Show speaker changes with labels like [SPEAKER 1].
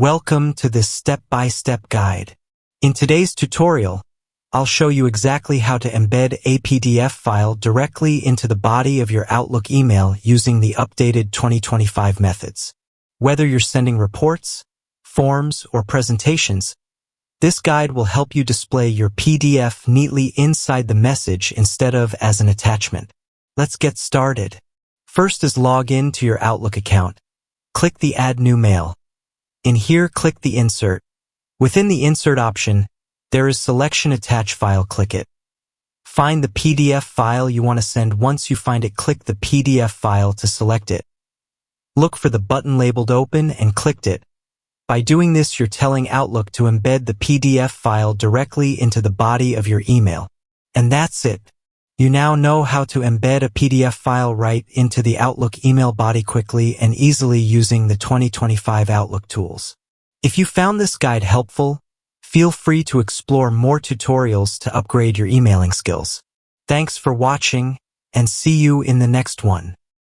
[SPEAKER 1] Welcome to this step-by-step guide. In today's tutorial, I'll show you exactly how to embed a PDF file directly into the body of your Outlook email using the updated 2025 methods. Whether you're sending reports, forms, or presentations, this guide will help you display your PDF neatly inside the message instead of as an attachment. Let's get started. First is log in to your Outlook account. Click the Add New Mail. In here, click the Insert. Within the Insert option, there is Selection Attach File. Click it. Find the PDF file you want to send. Once you find it, click the PDF file to select it. Look for the button labeled Open and click it. By doing this, you're telling Outlook to embed the PDF file directly into the body of your email. And that's it. You now know how to embed a PDF file right into the Outlook email body quickly and easily using the 2025 Outlook tools. If you found this guide helpful, feel free to explore more tutorials to upgrade your emailing skills. Thanks for watching, and see you in the next one.